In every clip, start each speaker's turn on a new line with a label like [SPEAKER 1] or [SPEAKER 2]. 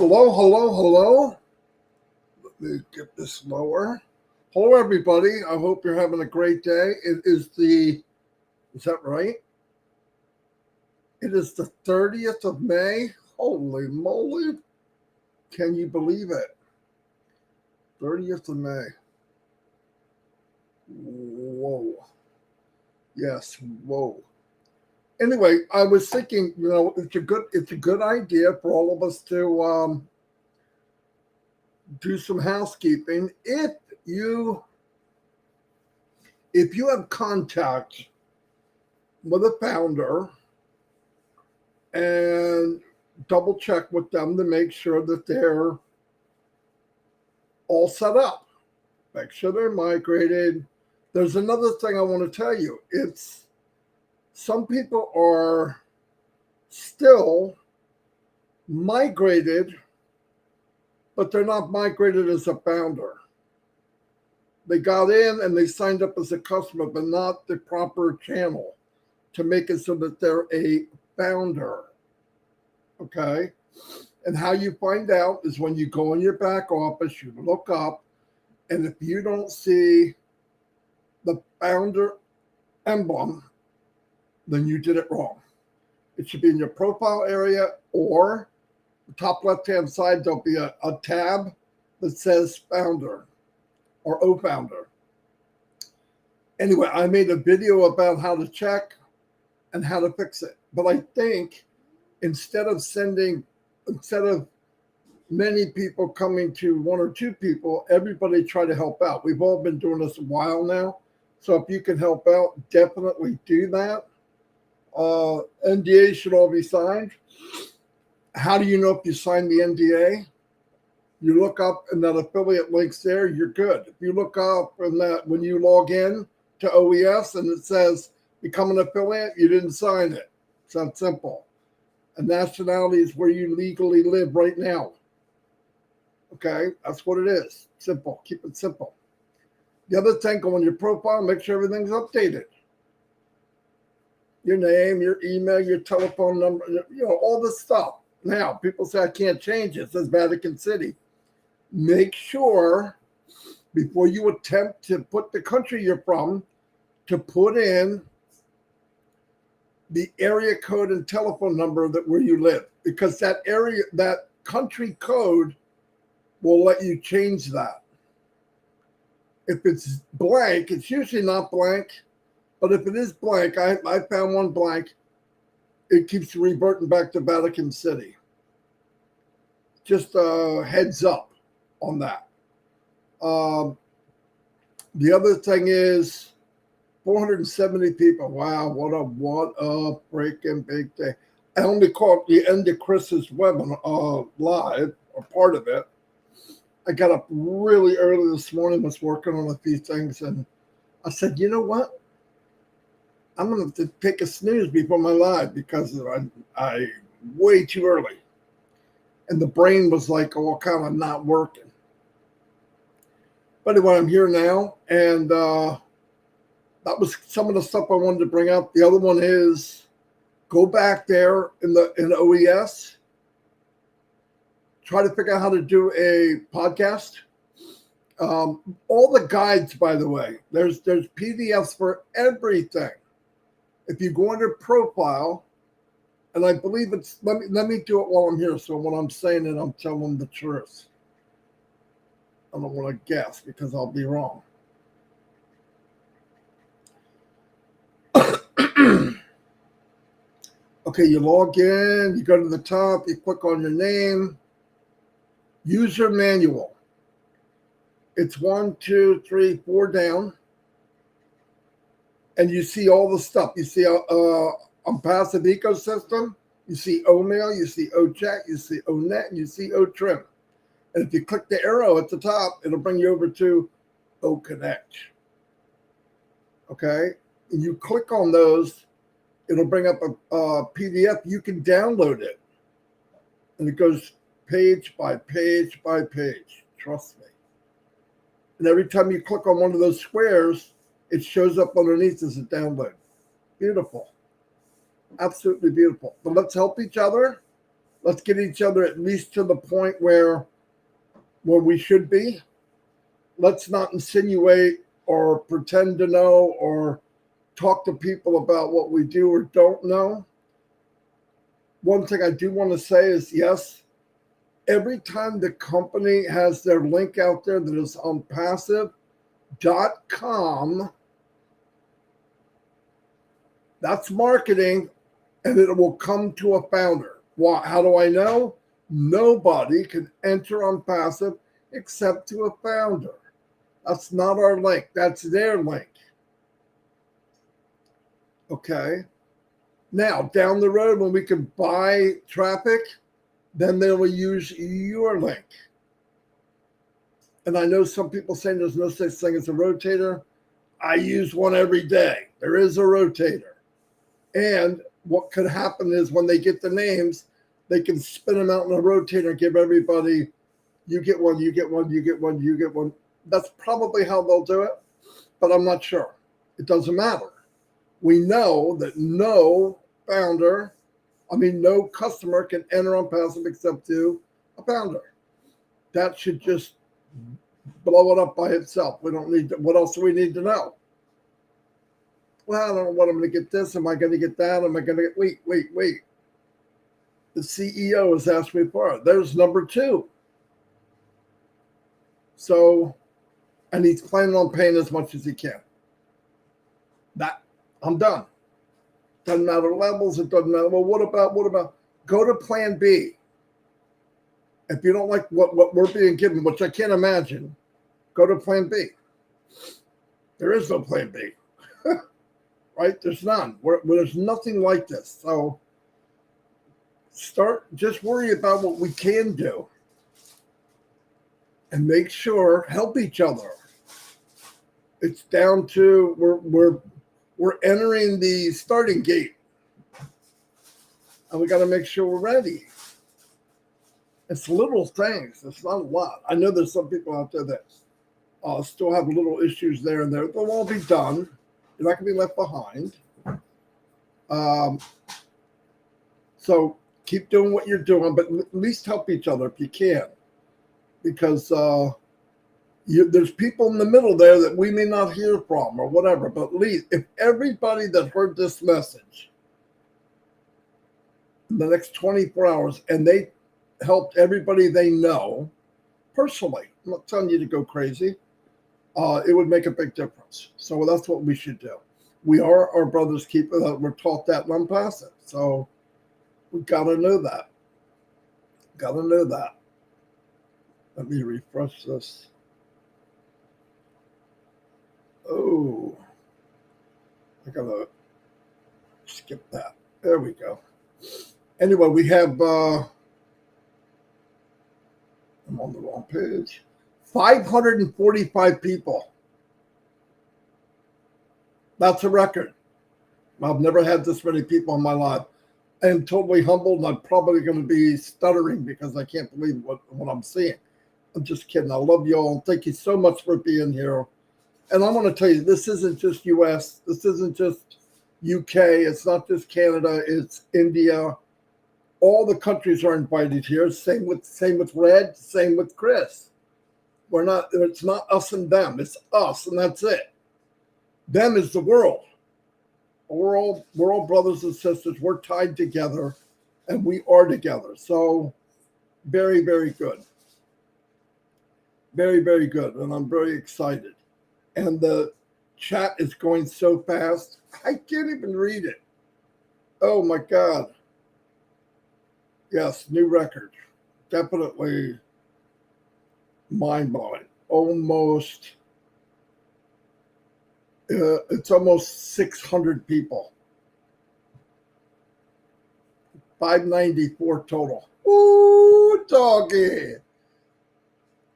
[SPEAKER 1] Hello, hello, hello. Let me get this lower. Hello, everybody. I hope you're having a great day. Is that right? It is the 30th of May. Holy moly. Can you believe it? 30th of May. Whoa. Yes, whoa. Anyway, I was thinking, it's a good idea for all of us to do some housekeeping. If you have contact with a founder, and double check with them to make sure that they're all set up. Make sure they're migrated. There's another thing I want to tell you. It's some people are still migrated, but they're not migrated as a founder. They got in and they signed up as a customer, but not the proper channel to make it so that they're a founder. Okay. And how you find out is when you go in your back office, you look up, and if you don't see the founder emblem, then you did it wrong. It should be in your profile area, or the top left-hand side, there'll be a tab that says founder or O-founder. Anyway, I made a video about how to check and how to fix it. But I think instead of many people coming to one or two people, everybody try to help out. We've all been doing this a while now. So if you can help out, definitely do that. NDA should all be signed. How do you know if you signed the NDA? You look up and that affiliate link's there, you're good. If you look up and that when you log in to OES and it says become an affiliate, you didn't sign it. It's that simple. And nationality is where you legally live right now. Okay, that's what it is. Simple. Keep it simple. The other thing, go on your profile, make sure everything's updated. Your name, your email, your telephone number, all this stuff. Now, people say I can't change it. It says Vatican City. Make sure before you attempt to put the country you're from, to put in the area code and telephone number that where you live, because that country code will let you change that. If it's blank, it's usually not blank, but if it is blank, I found one blank, it keeps reverting back to Vatican City. Just a heads up on that. The other thing is 470 people. Wow, what a freaking big day. I only caught the end of Chris's webinar live, or part of it. I got up really early this morning, was working on a few things, and I said, you know what? I'm going to take a snooze before my live because I way too early. And the brain was like, oh, kind of not working. But anyway, I'm here now, and that was some of the stuff I wanted to bring up. The other one is go back there in OES. Try to figure out how to do a podcast. All the guides, by the way, there's PDFs for everything. If you go under profile, and I believe it's, let me do it while I'm here. So when I'm saying it, I'm telling the truth. I don't want to guess because I'll be wrong. Okay, you log in, you go to the top, you click on your name. User manual. It's 1, 2, 3, 4 down. And you see all the stuff. You see ONPASSIVE ecosystem. You see OMail, you see OChat, you see ONet, and you see OTrim. And if you click the arrow at the top, it'll bring you over to OConnect. Okay? And you click on those, it'll bring up a PDF. You can download it. And it goes page by page by page. Trust me. And every time you click on one of those squares, it shows up underneath as a download. Beautiful. Absolutely beautiful. But let's help each other. Let's get each other at least to the point where we should be. Let's not insinuate or pretend to know or talk to people about what we do or don't know. One thing I do want to say is, yes, every time the company has their link out there that is on passive.com, that's marketing, and it will come to a founder. Why? How do I know? Nobody can enter on passive except to a founder. That's not our link. That's their link. Okay. Now, down the road, when we can buy traffic, then they will use your link. And I know some people saying there's no such thing as a rotator. I use one every day. There is a rotator. And what could happen is when they get the names, they can spin them out in a rotator and give everybody, you get one, you get one, you get one, you get one. That's probably how they'll do it, but I'm not sure. It doesn't matter. We know that no customer can enter on passive except to a founder. That should just blow it up by itself. We don't need to, what else do we need to know? Well, I don't know what I'm going to get this. Am I going to get that? Am I going to get, wait. The CEO has asked me for it. There's number 2. So, and he's planning on paying as much as he can. That, I'm done. Doesn't matter levels. It doesn't matter. Well, what about, go to plan B. If you don't like what we're being given, which I can't imagine, go to plan B. There is no plan B. Right? There's none. There's nothing like this. So just worry about what we can do and make sure, help each other. It's down to, we're entering the starting gate and we got to make sure we're ready. It's little things. It's not a lot. I know there's some people out there that still have little issues there and there. They'll all be done. You're not going to be left behind. So keep doing what you're doing, but at least help each other if you can. Because there's people in the middle there that we may not hear from or whatever. But at least if everybody that heard this message in the next 24 hours and they helped everybody they know personally, I'm not telling you to go crazy, it would make a big difference. So that's what we should do. We are our brother's keeper. We're taught that in ONPASSIVE. So we got to know that. Got to know that. Let me refresh this. Oh, I got to skip that. There we go. Anyway, we have, I'm on the wrong page. 545 people. That's a record. I've never had this many people in my life. I am totally humbled, and I'm probably going to be stuttering because I can't believe what I'm seeing. I'm just kidding. I love you all. Thank you so much for being here. And I want to tell you, this isn't just U.S. This isn't just U.K. It's not just Canada. It's India. All the countries are invited here. Same with Red. Same with Chris. It's not us and them. It's us, and that's it. Them is the world. We're all brothers and sisters. We're tied together, and we are together. So very, very good. Very, very good. And I'm very excited. And the chat is going so fast, I can't even read it. Oh, my God. Yes, new record. Definitely mind-blowing. It's almost 600 people. 594 total. Ooh, doggy.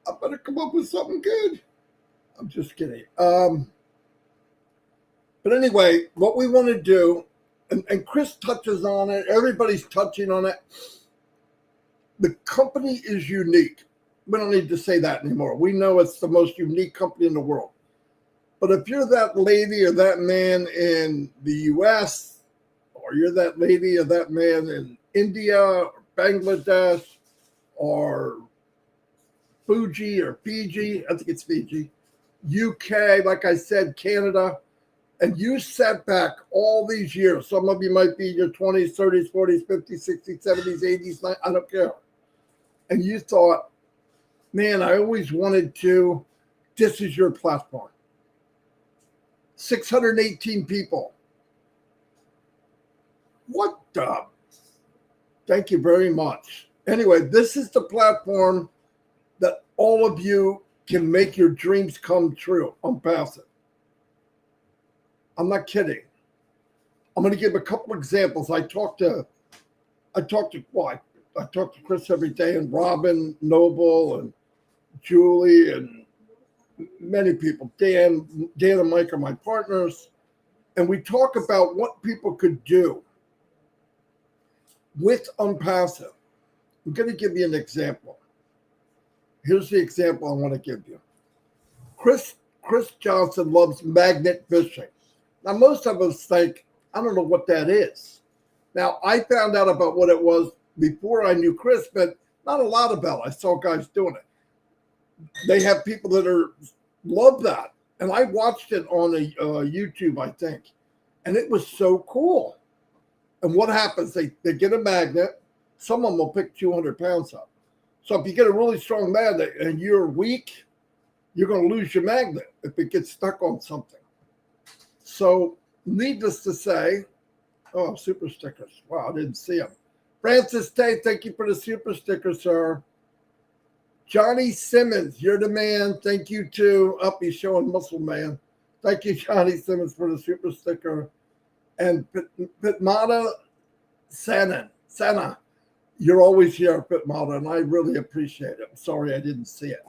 [SPEAKER 1] I better come up with something good. I'm just kidding. But anyway, what we want to do, and Chris touches on it, everybody's touching on it. The company is unique. We don't need to say that anymore. We know it's the most unique company in the world. But if you're that lady or that man in the U.S., or you're that lady or that man in India or Bangladesh or Fuji or Fiji, I think it's Fiji, UK, like I said, Canada, and you sat back all these years. Some of you might be in your 20s, 30s, 40s, 50s, 60s, 70s, 80s, 90s, I don't care. And you thought, man, I always wanted to, this is your platform. 618 people. What the? Thank you very much. Anyway, this is the platform that all of you can make your dreams come true on Passive. I'm not kidding. I'm going to give a couple examples. I talk to Chris every day, and Robin Noble and Julie and many people. Dan and Mike are my partners, and we talk about what people could do with ONPASSIVE. I'm going to give you an example. Here's the example I want to give you. Chris Johnson loves magnet fishing. Now, most of us think, I don't know what that is. Now, I found out about what it was before I knew Chris, but not a lot about it. I saw guys doing it. They have people that love that. And I watched it on YouTube, I think. And it was so cool. And what happens? They get a magnet. Some of them will pick 200 pounds up. So if you get a really strong magnet and you're weak, you're going to lose your magnet if it gets stuck on something. So needless to say, oh, super stickers. Wow, I didn't see them. Francis Tate, thank you for the super sticker, sir. Johnny Simmons, you're the man. Thank you too. Up, he's showing muscle man. Thank you, Johnny Simmons, for the super sticker. And Pitmata Sana, you're always here, Pitmata, and I really appreciate it. I'm sorry I didn't see it.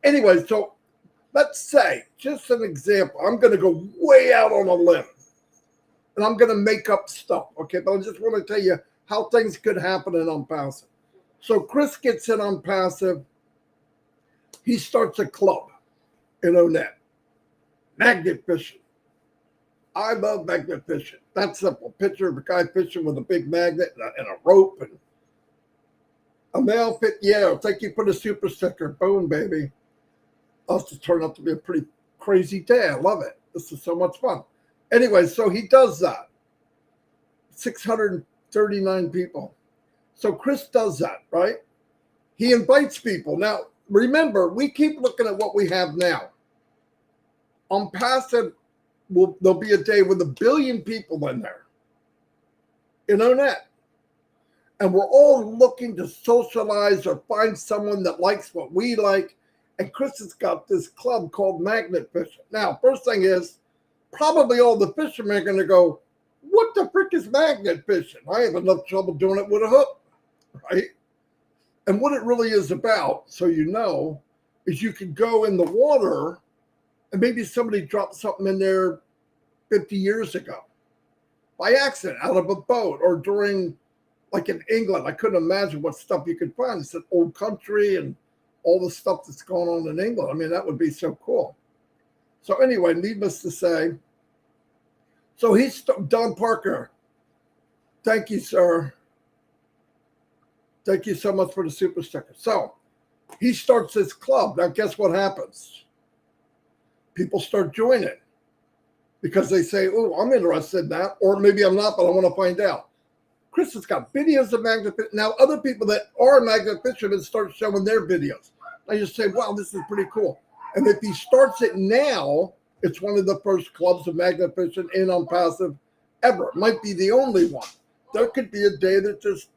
[SPEAKER 1] Anyway, so let's say, just an example, I'm going to go way out on a limb, and I'm going to make up stuff, okay? But I just want to tell you how things could happen in ONPASSIVE. So Chris gets in ONPASSIVE. He starts a club in ONET. Magnet fishing. I love magnet fishing. That's simple. Picture of a guy fishing with a big magnet and a rope and a male fit. Yeah, thank you for the super sticker. Boom, baby. This turned out to be a pretty crazy day. I love it. This is so much fun. Anyway, so he does that. 639 people. So Chris does that, right? He invites people. Now, remember, we keep looking at what we have now. ONPASSIVE, there'll be a day with 1 billion people in there in ONET. And we're all looking to socialize or find someone that likes what we like. And Chris has got this club called Magnet Fishing. Now, first thing is, probably all the fishermen are going to go, what the frick is magnet fishing? I have enough trouble doing it with a hook, right? And what it really is about, so you know, is you can go in the water and maybe somebody dropped something in there 50 years ago by accident out of a boat, or during, like in England, I couldn't imagine what stuff you could find. It's an old country and all the stuff that's going on in England. I mean, that would be so cool. So anyway, needless to say, so he's Don Parker. Thank you, sir. Thank you so much for the super sticker. So he starts his club. Now, guess what happens? People start joining because they say, oh, I'm interested in that. Or maybe I'm not, but I want to find out. Chris has got videos of magnet fishing. Now, other people that are magnet fishermen start showing their videos. I just say, wow, this is pretty cool. And if he starts it now, it's one of the first clubs of magnet fishing in ONPASSIVE ever. It might be the only one. There could be a day that there's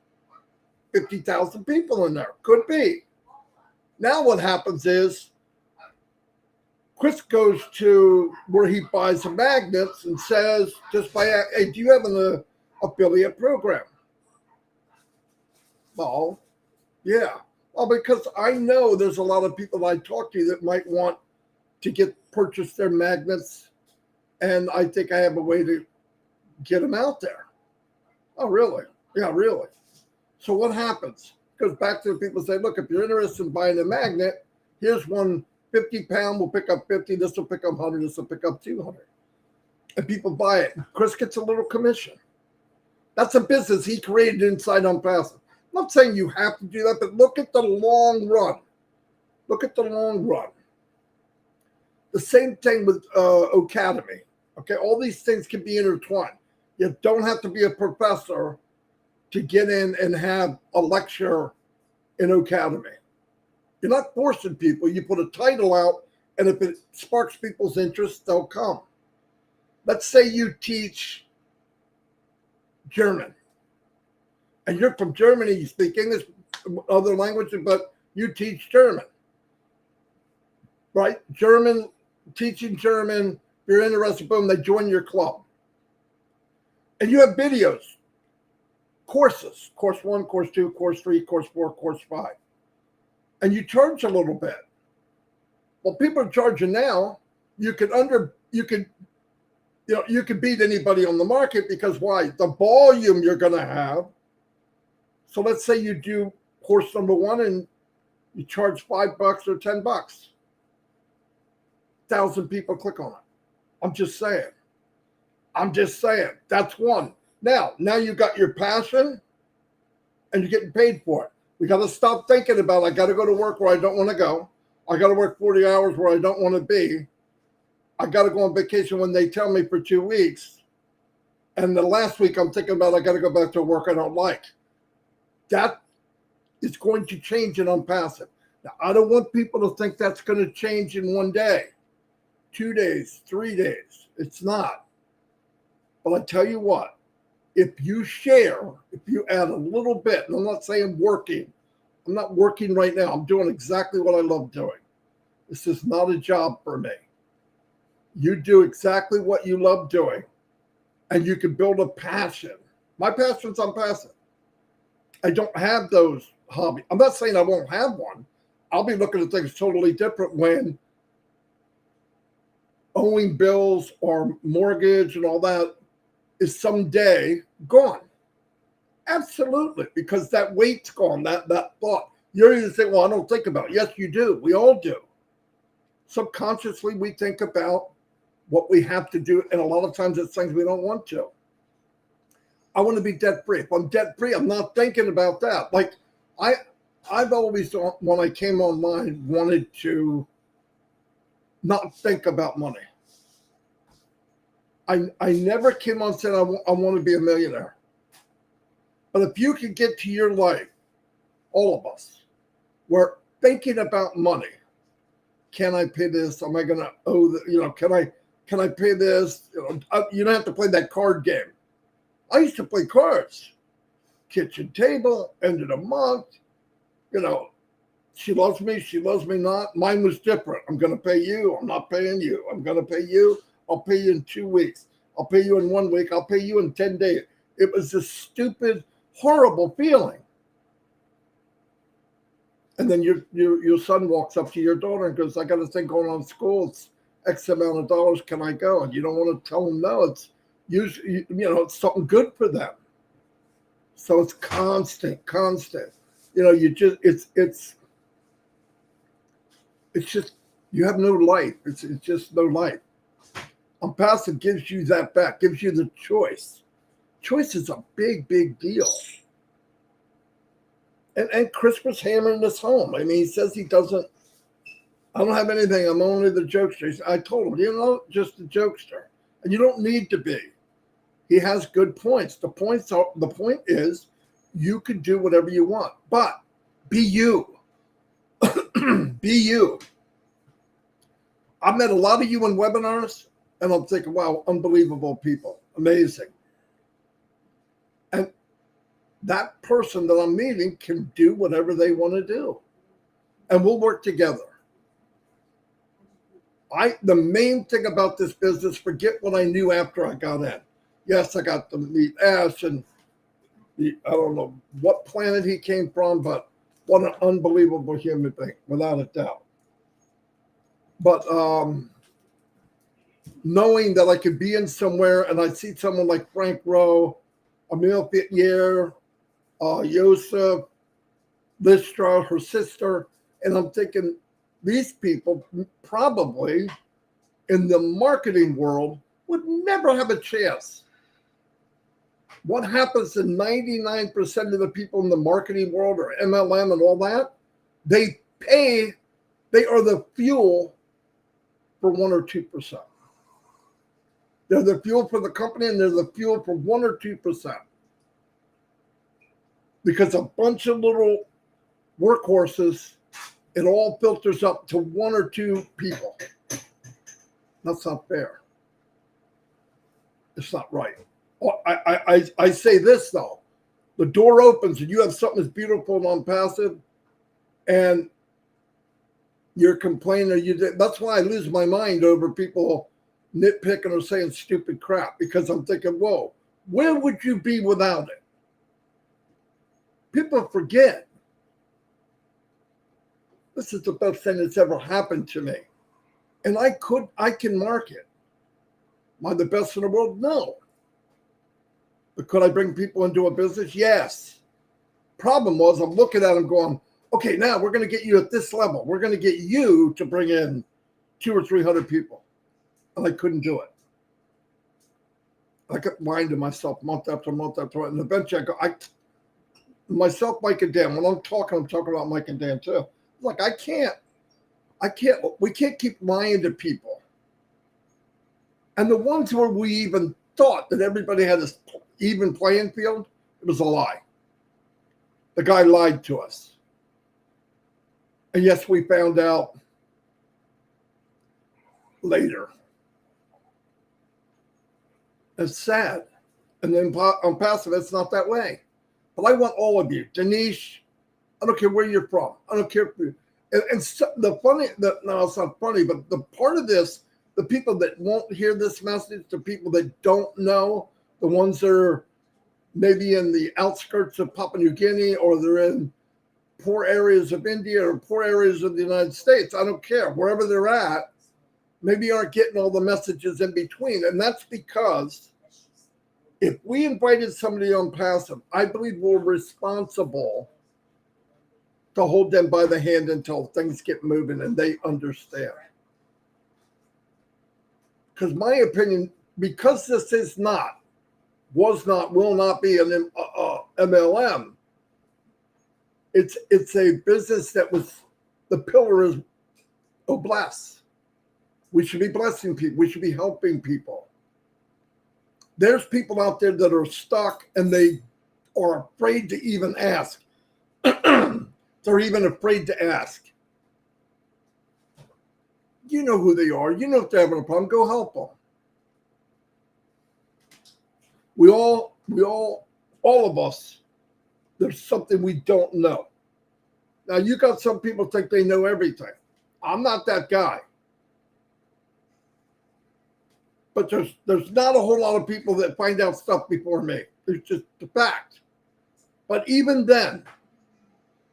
[SPEAKER 1] 50,000 people in there. Could be. Now what happens is Chris goes to where he buys the magnets and says, just by, hey, do you have an affiliate program? Well, yeah. Well, because I know there's a lot of people I talk to that might want to purchase their magnets, and I think I have a way to get them out there. Oh, really? Yeah, really. So what happens? Goes back to the people say, look, if you're interested in buying a magnet, here's one 50-pound, we'll pick up 50, this will pick up 100, this will pick up 200. And people buy it. Chris gets a little commission. That's a business he created inside ONPASSIVE. not saying you have to do that, but look at the long run. Look at the long run. The same thing with Academy. Okay, all these things can be intertwined. You don't have to be a professor to get in and have a lecture in Academy. You're not forcing people. You put a title out, and if it sparks people's interest, they'll come. Let's say you teach German, and you're from Germany, you speak English, other languages, but you teach German, right? German, teaching German, you're interested, boom, they join your club. And you have videos, courses, course 1, course 2, course 3, course 4, course 5. And you charge a little bit. Well, people are charging now. You could beat anybody on the market because why? The volume you're going to have. So let's say you do course number 1 and you charge $5 or $10. 1,000 people click on it. I'm just saying. That's one. Now you got your passion and you're getting paid for it. We got to stop thinking about, I got to go to work where I don't want to go. I got to work 40 hours where I don't want to be. I got to go on vacation when they tell me for 2 weeks. And the last week I'm thinking about, I got to go back to work I don't like. That is going to change in ONPASSIVE. Now, I don't want people to think that's going to change in 1 day, 2 days, 3 days. It's not. But I tell you what, if you share, if you add a little bit, and I'm not saying working, I'm not working right now. I'm doing exactly what I love doing. This is not a job for me. You do exactly what you love doing, and you can build a passion. My passion's ONPASSIVE. I don't have those hobbies. I'm not saying I won't have one. I'll be looking at things totally different when owing bills or mortgage and all that is someday gone. Absolutely, because that weight's gone, that thought. You're either saying, well, I don't think about it. Yes, you do. We all do. Subconsciously, we think about what we have to do, and a lot of times it's things we don't want to. I want to be debt-free. If I'm debt-free, I'm not thinking about that. Like, I've always, when I came online, wanted to not think about money. I never came on and said I want to be a millionaire. But if you can get to your life, all of us, we're thinking about money. Can I pay this? Am I going to owe the, can I pay this? You don't have to play that card game. I used to play cards. Kitchen table, end of the month. She loves me not. Mine was different. I'm going to pay you. I'm not paying you. I'm going to pay you. I'll pay you in 2 weeks. I'll pay you in 1 week. I'll pay you in 10 days. It was a stupid, horrible feeling. And then your son walks up to your daughter and goes, I got to think going on school. It's X amount of dollars. Can I go? And you don't want to tell them no. It's usually, it's something good for them. So it's constant. It's just, you have no life. It's just no life. ONPASSIVE gives you that back, gives you the choice. Choice is a big, big deal. And Chris was hammering this home. I mean, he says he doesn't, I don't have anything. I'm only the jokester. I told him, just the jokester. And you don't need to be. He has good points. The point is you can do whatever you want, but be you. Be you. I've met a lot of you in webinars, and I'm thinking, wow, unbelievable people. Amazing. And that person that I'm meeting can do whatever they want to do. And we'll work together. The main thing about this business, forget what I knew after I got in. Yes, I got to meet Ash and I don't know what planet he came from, but what an unbelievable human being, without a doubt. But knowing that I could be in somewhere and I see someone like Frank Rowe, Emile Fittier, Yosef, Listra, her sister, and I'm thinking these people probably in the marketing world would never have a chance. what happens to 99% of the people in the marketing world or MLM and all that? They are the fuel for 1 or 2%. They're the fuel for the company, and they're the fuel for 1 or 2%. Because a bunch of little workhorses, it all filters up to 1 or 2 people. That's not fair. It's not right. I say this, though. The door opens and you have something that's beautiful and ONPASSIVE, and you're complaining. That's why I lose my mind over people nitpicking or saying stupid crap, because I'm thinking, whoa, where would you be without it? People forget. This is the best thing that's ever happened to me. And I can market. Am I the best in the world? No. But could I bring people into a business? Yes. Problem was, I'm looking at them going, okay, now we're going to get you at this level. We're going to get you to bring in 200 or 300 people. And I couldn't do it. I kept lying to myself month after month after month. And eventually I go, myself, Mike and Dan, when I'm talking about Mike and Dan too. Like, we can't keep lying to people. And the ones where we even thought that everybody had this even playing field, it was a lie. The guy lied to us. And yes, we found out later. It's sad. And then ONPASSIVE, it's not that way. But I want all of you. Denise, I don't care where you're from. I don't care. And so no, it's not funny, but the part of this, the people that won't hear this message, the people that don't know, the ones that are maybe in the outskirts of Papua New Guinea, or they're in poor areas of India or poor areas of the United States, I don't care. Wherever they're at, maybe aren't getting all the messages in between. And that's because if we invited somebody on ONPASSIVE, I believe we're responsible to hold them by the hand until things get moving and they understand. Because my opinion, because this is not, was not, will not be an MLM, it's a business that was, the pillar is, oh, bless. We should be blessing people. We should be helping people. There's people out there that are stuck and they are afraid to even ask. They're even afraid to ask. You know who they are. You know if they're having a problem, go help them. We all, all of us, there's something we don't know. Now, you got some people think they know everything. I'm not that guy. But there's not a whole lot of people that find out stuff before me. It's just the fact. But even then,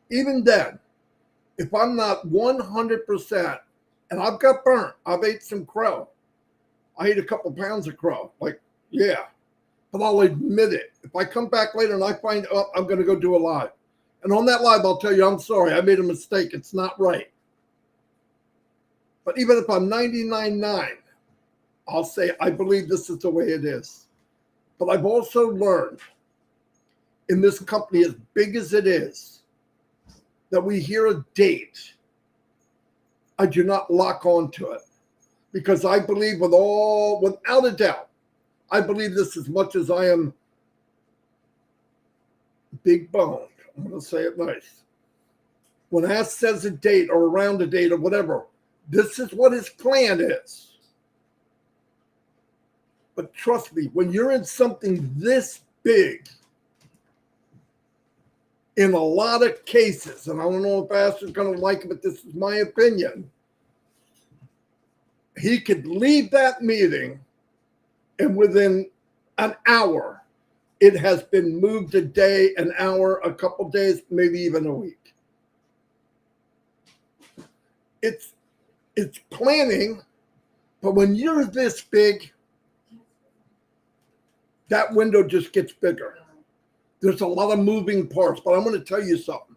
[SPEAKER 1] if I'm not 100%, and I've got burnt, I've ate some crow. I ate a couple pounds of crow. Like, yeah. But I'll admit it. If I come back later and I find out, I'm going to go do a live. And on that live, I'll tell you, I'm sorry. I made a mistake. It's not right. But even if I'm 99.9, I'll say, I believe this is the way it is. But I've also learned in this company, as big as it is, that we hear a date. I do not lock onto it, because I believe without a doubt, I believe this as much as I am big boned. I'm going to say it nice. When Ask says a date or around a date or whatever, this is what his plan is. But trust me, when you're in something this big, in a lot of cases, and I don't know if Pastor's going to like it, but this is my opinion, he could leave that meeting and within an hour, it has been moved a day, an hour, a couple days, maybe even a week. It's planning, but when you're this big, that window just gets bigger. There's a lot of moving parts, but I'm going to tell you something.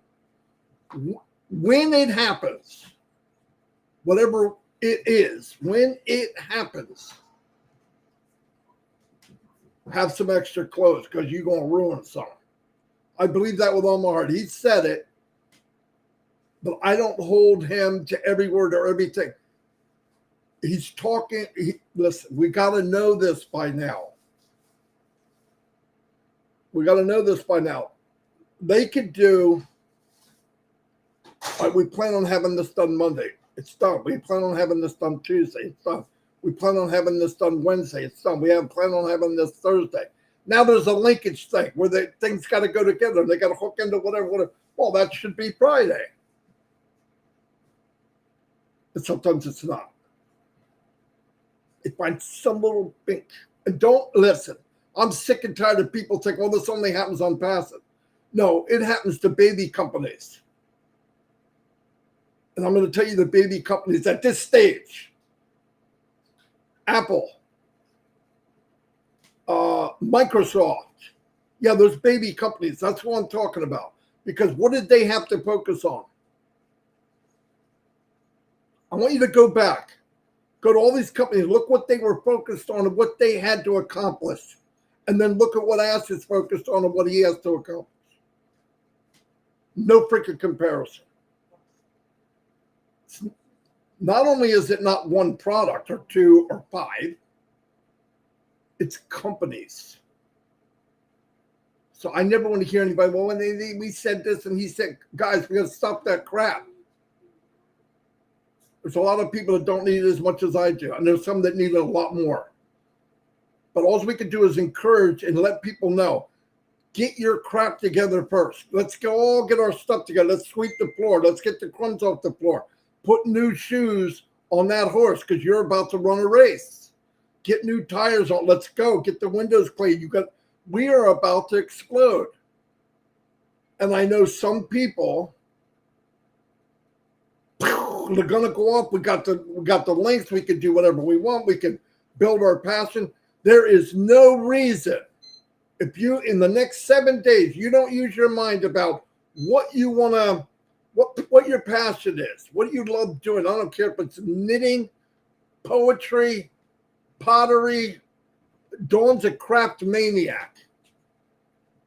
[SPEAKER 1] When it happens, whatever it is, when it happens, have some extra clothes because you're going to ruin something. I believe that with all my heart. He said it, but I don't hold him to every word or everything. He's talking. Listen, we got to know this by now. We got to know this by now. They could do, we plan on having this done Monday. It's done. We plan on having this done Tuesday. It's done. We plan on having this done Wednesday. It's done. We have plan on having this Thursday. Now there's a linkage thing where things got to go together. They got to hook into whatever. Well, that should be Friday. But sometimes it's not. It finds some little thing. And don't listen. I'm sick and tired of people think, well, this only happens on passive. No, it happens to baby companies. And I'm going to tell you the baby companies at this stage. Apple, Microsoft. Yeah, those baby companies. That's what I'm talking about. Because what did they have to focus on? I want you to go back. Go to all these companies. Look what they were focused on and what they had to accomplish. And then look at what Ash is focused on and what he has to accomplish. No freaking comparison. Not only is it not one product or two or five, it's companies. So I never want to hear anybody, well, when we said this and he said, guys, we got to stop that crap. There's a lot of people that don't need it as much as I do. And there's some that need it a lot more. But all we can do is encourage and let people know, get your crap together first. Let's go all get our stuff together. Let's sweep the floor. Let's get the crumbs off the floor. Put new shoes on that horse because you're about to run a race. Get new tires on. Let's go. Get the windows cleaned. We are about to explode. And I know some people, they're gonna go off. We got the links. We can do whatever we want. We can build our passion. There is no reason if you in the next 7 days you don't use your mind about what you want to. What your passion is, what do you love doing? I don't care if it's knitting, poetry, pottery. Dawn's a craft maniac.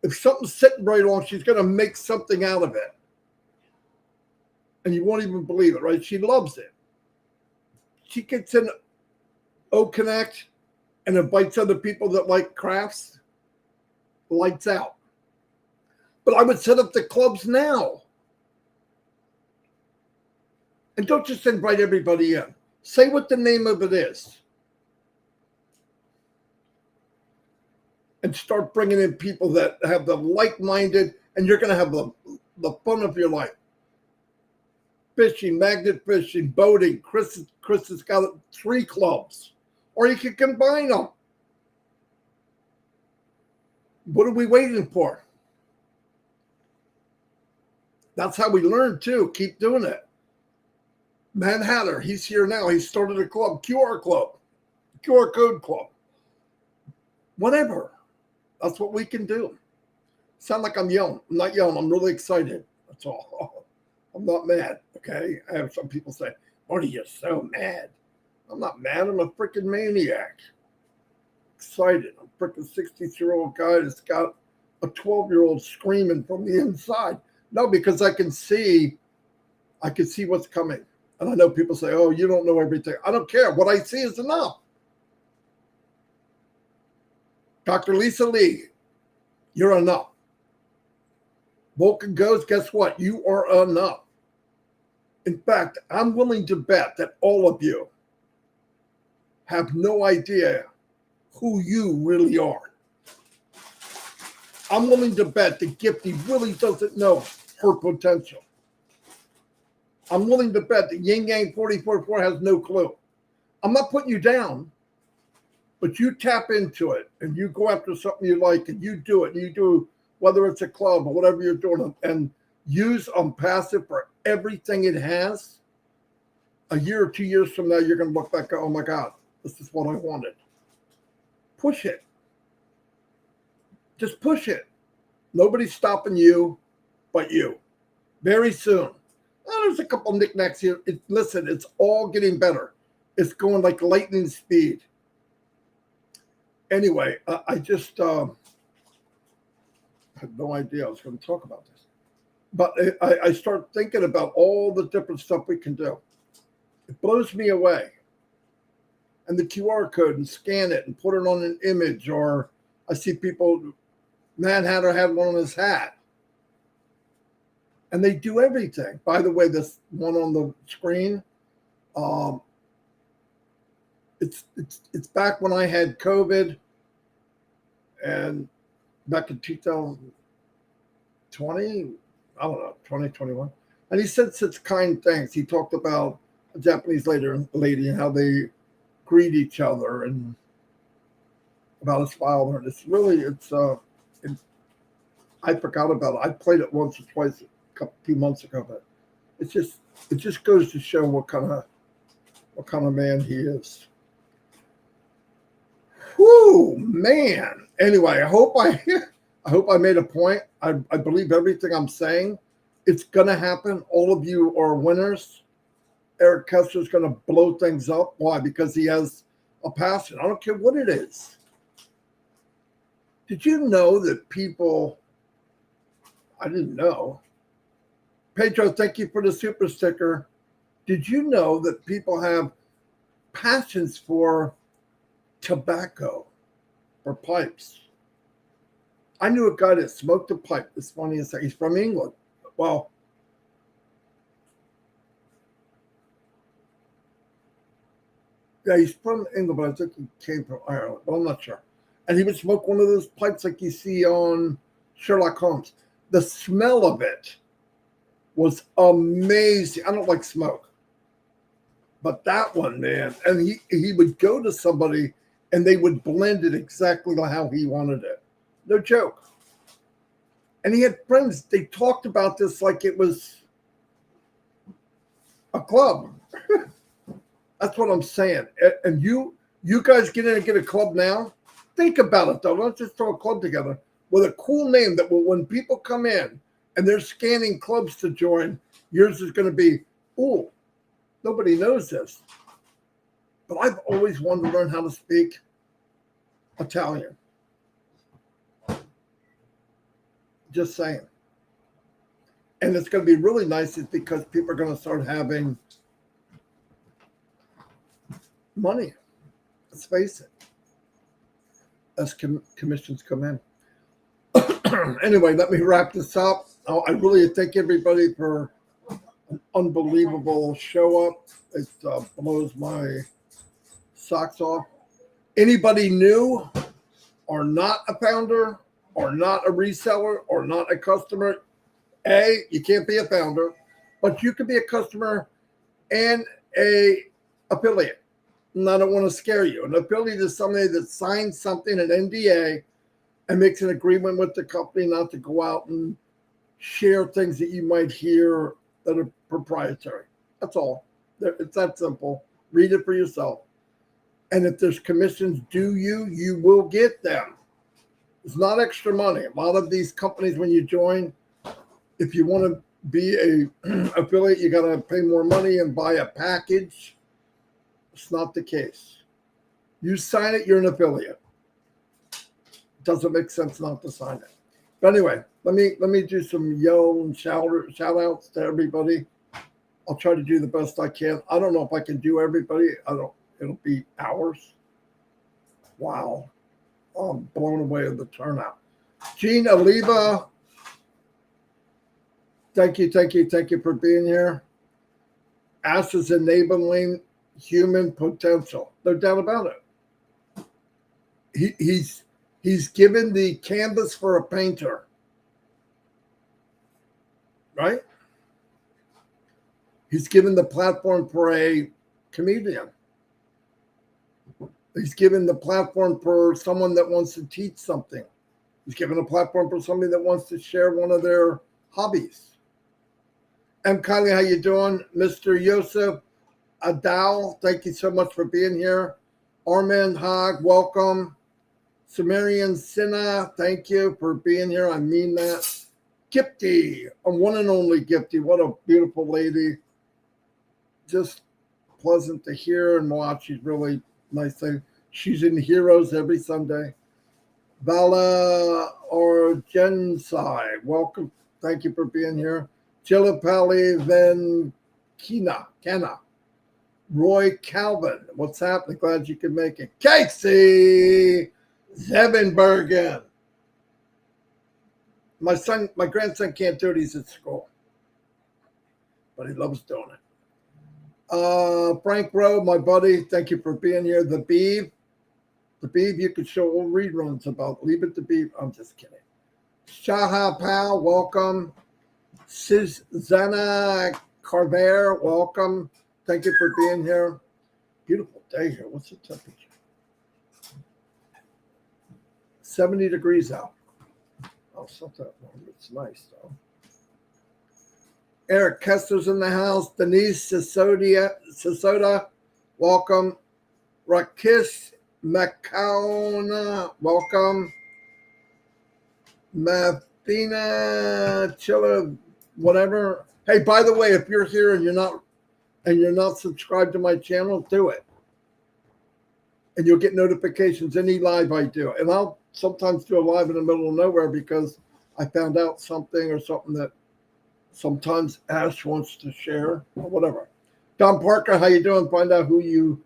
[SPEAKER 1] If something's sitting right on, she's going to make something out of it. And you won't even believe it, right? She loves it. She gets in O-Connect and invites other people that like crafts. Lights out. But I would set up the clubs now. And don't just invite everybody in. Say what the name of it is. And start bringing in people that have the like-minded, and you're going to have the fun of your life. Fishing, magnet fishing, boating. Chris has got 3 clubs. Or you can combine them. What are we waiting for? That's how we learn, too. Keep doing it. Mad Hatter, he's here now. He started a club, QR club, QR code club. Whatever. That's what we can do. Sound like I'm yelling. I'm not yelling. I'm really excited. That's all. I'm not mad, okay? I have some people say, Marty, you're so mad. I'm not mad. I'm a freaking maniac. Excited. I'm a freaking 60-year-old guy that's got a 12-year-old screaming from the inside. No, because I can see what's coming. And I know people say, oh, you don't know everything. I don't care. What I see is enough. Dr. Lisa Lee, you're enough. Vulcan goes, guess what? You are enough. In fact, I'm willing to bet that all of you have no idea who you really are. I'm willing to bet that Gifty really doesn't know her potential. I'm willing to bet that Yin Yang 44 has no clue. I'm not putting you down, but you tap into it and you go after something you like and you do it. And you do, whether it's a club or whatever you're doing, and use ONPASSIVE for everything it has. A year or 2 years from now, you're going to look back and go, oh my God, this is what I wanted. Push it. Just push it. Nobody's stopping you but you. Very soon. There's a couple knickknacks here. Listen, it's all getting better. It's going like lightning speed. Anyway, I just had no idea I was going to talk about this. But I start thinking about all the different stuff we can do. It blows me away. And the QR code and scan it and put it on an image, or I see people, Mad Hatter had one on his hat. And they do everything. By the way, this one on the screen, it's back when I had COVID, and back in 2020, I don't know, 2021. And he said such kind things. He talked about a Japanese lady and how they greet each other and about his father. It's really, I forgot about it. I played it once or twice a few months ago, but it just goes to show what kind of man he is. Whoo, man. Anyway, I hope I made a point. I believe everything I'm saying. It's gonna happen. All of you are winners. Eric Kessler's gonna blow things up. Why? Because he has a passion. I don't care what it is. Did you know that people? I didn't know. Pedro, thank you for the super sticker. Did you know that people have passions for tobacco or pipes? I knew a guy that smoked a pipe. It's funny as he's from England. Well, yeah, he's from England, but I think he came from Ireland, but I'm not sure. And he would smoke one of those pipes like you see on Sherlock Holmes. The smell of it was amazing. I don't like smoke, but that one, man. And he would go to somebody and they would blend it exactly like how he wanted it. No joke. And he had friends. They talked about this like it was a club. That's what I'm saying. And you guys get in and get a club now. Think about it, though. Let's just throw a club together with a cool name that will, when people come in and they're scanning clubs to join, yours is going to be, oh, nobody knows this. But I've always wanted to learn how to speak Italian. Just saying. And it's going to be really nice is because people are going to start having money. Let's face it. As commissions come in. Anyway, let me wrap this up. I really thank everybody for an unbelievable show up. It blows my socks off. Anybody new or not a founder or not a reseller or not a customer, you can't be a founder, but you can be a customer and a affiliate. And I don't want to scare you. An affiliate is somebody that signs something, an NDA, and makes an agreement with the company not to go out and share things that you might hear that are proprietary. That's all. It's that simple. Read it for yourself. And if there's commissions due you will get them. It's not extra money. A lot of these companies, when you join, if you want to be a affiliate, you got to pay more money and buy a package. It's not the case. You sign it, you're an affiliate. Doesn't make sense not to sign it. But anyway, let me do some yell and shout outs to everybody. I'll try to do the best I can. I don't know if I can do everybody. It'll be hours. Wow. I'm blown away with the turnout. Gene Aliva, thank you for being here. Ash is enabling human potential. No doubt about it. He's given the canvas for a painter, right? He's given the platform for a comedian. He's given the platform for someone that wants to teach something. He's given a platform for somebody that wants to share one of their hobbies. M. Kylie, how you doing? Mr. Yosef Adal, thank you so much for being here. Armand Haag, welcome. Sumerian Sinha, thank you for being here. I mean that. Gipty, a one and only Gipty. What a beautiful lady. Just pleasant to hear and watch. She's really nice thing. She's in Heroes every Sunday. Vala Orgensai, welcome. Thank you for being here. Chilipali Kenna. Roy Calvin, what's happening? Glad you could make it. Casey Zevenbergen. My grandson can't do it. He's at school, but he loves doing it. Frank Rowe, my buddy, thank you for being here. The Beeb, you could show old reruns about. Leave it to Beeb. I'm just kidding. Shaha Pal, welcome. Susanna Carver, welcome. Thank you for being here. Beautiful day here. What's the temperature? 70 degrees out. Oh, it's not that warm. It's nice, though. Eric Kessler's in the house. Denise Sisota, welcome. Rakesh McCown, welcome. Mathina Chilla, whatever. Hey, by the way, if you're here and you're not subscribed to my channel, do it. And you'll get notifications any live I do. And I'll sometimes do a live in the middle of nowhere because I found out something or something that sometimes Ash wants to share or whatever. Don Parker, how you doing? Find out who you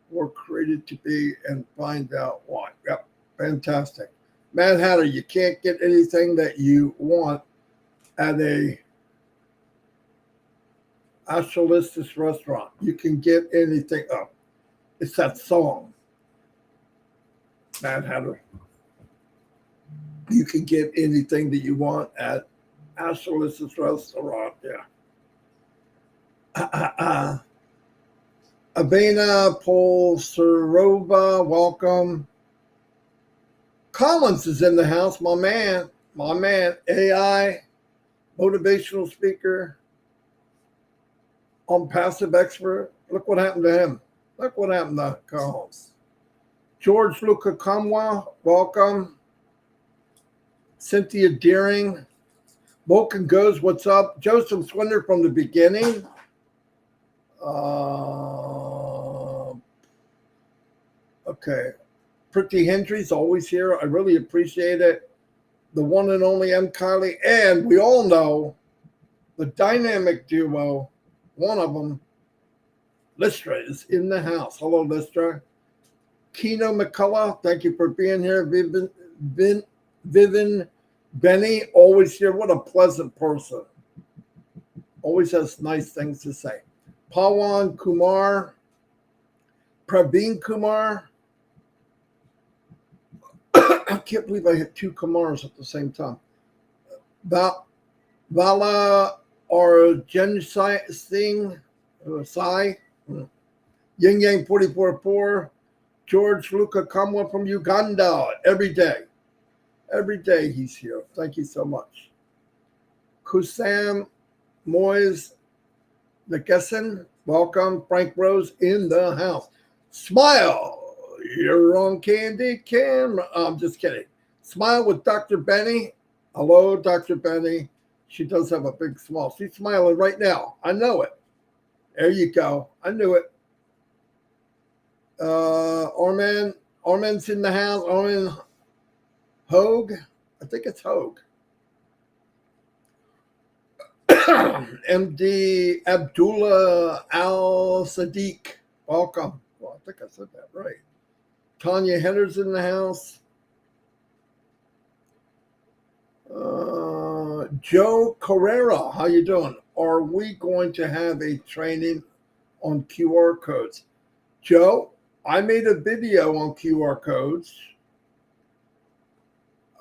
[SPEAKER 1] were created to be and find out why. Yep, fantastic. Mad Hatter, you can't get anything that you want at a Ashalistis restaurant. You can get anything. Oh, it's that song. Mad Hatter. You can get anything that you want at Ashalistis restaurant. Yeah. Avena Polsarova, welcome. Collins is in the house, my man, AI, motivational speaker, ONPASSIVE expert. Look what happened to him. Look what happened to Collins. George Luca Kamwa, welcome. Cynthia Deering. Vulcan Goes, what's up? Joseph Swindler from the beginning. Okay. Pretty Hendry's always here. I really appreciate it. The one and only M. Kylie. And we all know the dynamic duo, one of them, Listra, is in the house. Hello, Listra. Keno McCullough, thank you for being here. Vivian Benny, always here. What a pleasant person. Always has nice things to say. Pawan Kumar, Praveen Kumar. I can't believe I hit two Kumars at the same time. Vala Arjun Singh, Sai, Yin Yang 44.4, George Luca Kamwa from Uganda. Every day he's here. Thank you so much. Kusam Moyes Nagessen, welcome. Frank Rose in the house. Smile. You're on candy camera. I'm just kidding. Smile with Dr. Benny. Hello, Dr. Benny. She does have a big smile. She's smiling right now. I know it. There you go. I knew it. Arman's in the house. Arman Hogue. I think it's Hogue. MD Abdullah Al Sadiq. Welcome. Well, I think I said that right. Tanya Hender's in the house. Joe Carrera, how you doing? Are we going to have a training on QR codes? Joe, I made a video on QR codes.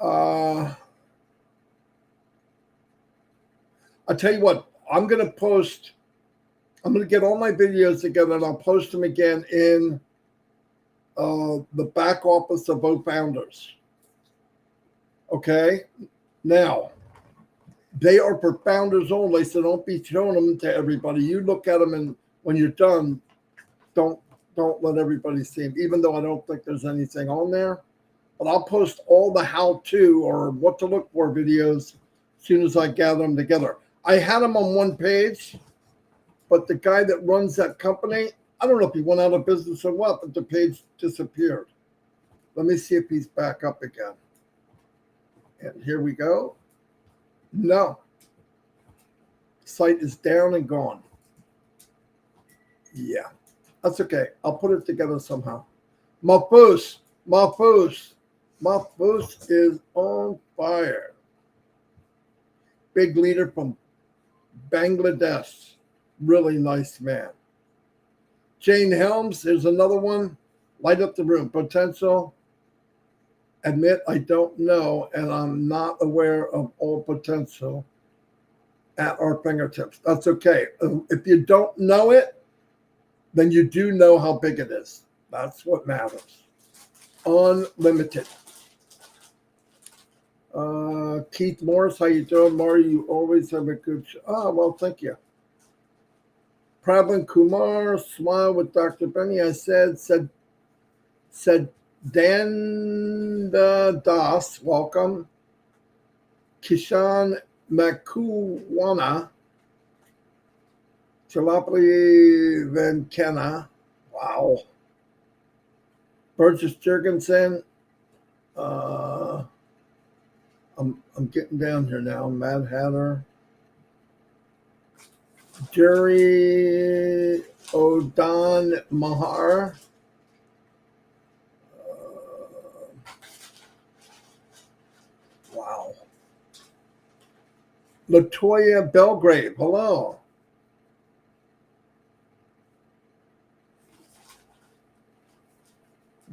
[SPEAKER 1] I'll tell you what, I'm going to get all my videos together and I'll post them again in the back office of both founders. Okay? Now, they are for founders only, so don't be showing them to everybody. You look at them, and when you're done, don't let everybody see them, even though I don't think there's anything on there. But I'll post all the how-to or what to look for videos as soon as I gather them together. I had them on one page, but the guy that runs that company, I don't know if he went out of business or what, but the page disappeared. Let me see if he's back up again. And here we go. No. Site is down and gone. Yeah, that's okay. I'll put it together somehow. Mahfouz is on fire. Big leader from Bangladesh. Really nice man. Jane Helms, here's another one. Light up the room. Potential. Admit I don't know, and I'm not aware of all potential at our fingertips. That's okay. If you don't know it, then you do know how big it is. That's what matters. Unlimited. Keith Morris, how you doing, Marty? You always have a good show. Oh, well, thank you. Prabhan Kumar, smile with Dr. Benny. I said Dan Das, welcome. Kishan Makuwana, Chalapli Venkana, wow. Burgess Jurgensen, I'm getting down here now. Mad Hatter, Jerry O'Don Mahar, wow. Latoya Belgrave, hello.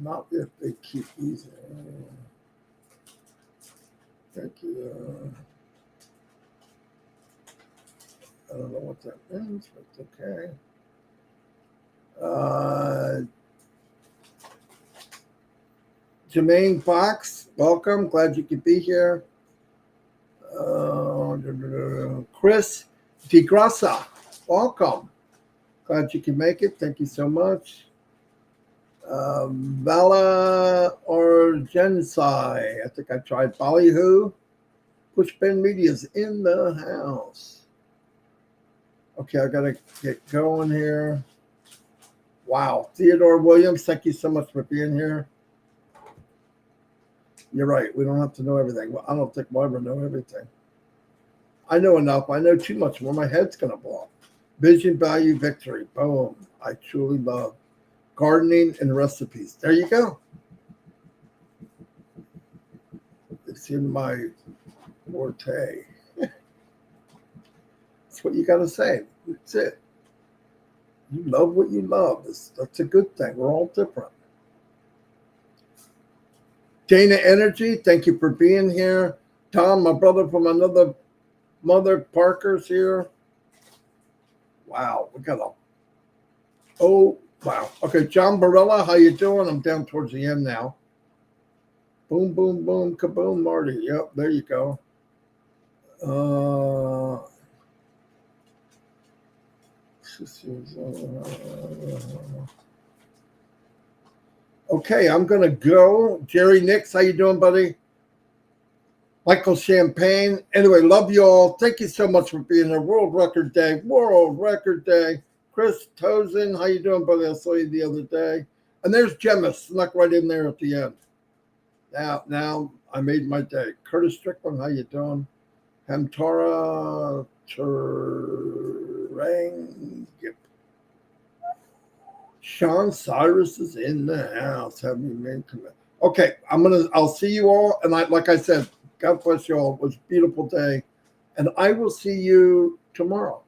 [SPEAKER 1] Not if they keep these. Thank you. I don't know what that means, but it's okay. Jermaine Fox, welcome. Glad you could be here. Chris DeGrassa, welcome. Glad you can make it. Thank you so much. Vala Orgensai, I think I tried. Ballyhoo. Pushpin Media's in the house. Okay, I gotta get going here. Wow. Theodore Williams, thank you so much for being here. You're right. We don't have to know everything. Well, I don't think we'll ever know everything. I know enough. I know too much more. My head's going to blow up. Vision, value, victory. Boom. I truly love gardening and recipes. There you go. It's in my forte. That's what you got to say. That's it. You love what you love. That's a good thing. We're all different. Dana Energy, thank you for being here. Tom, my brother from another mother, Parker's here. Wow, we got a. Oh, wow. Okay, John Barella, how you doing? I'm down towards the end now. Boom, boom, boom, kaboom, Marty. Yep, there you go. Okay, I'm going to go. Jerry Nix, how you doing, buddy? Michael Champagne. Anyway, love you all. Thank you so much for being here. World Record Day. World Record Day. Chris Tozen, how you doing, buddy? I saw you the other day. And there's Gemma snuck right in there at the end. Now I made my day. Curtis Strickland, how you doing? Hamtara Turang. Sean Cyrus is in the house. Have me made commit. Okay, I'll see you all. And like I said, God bless you all. It was a beautiful day. And I will see you tomorrow.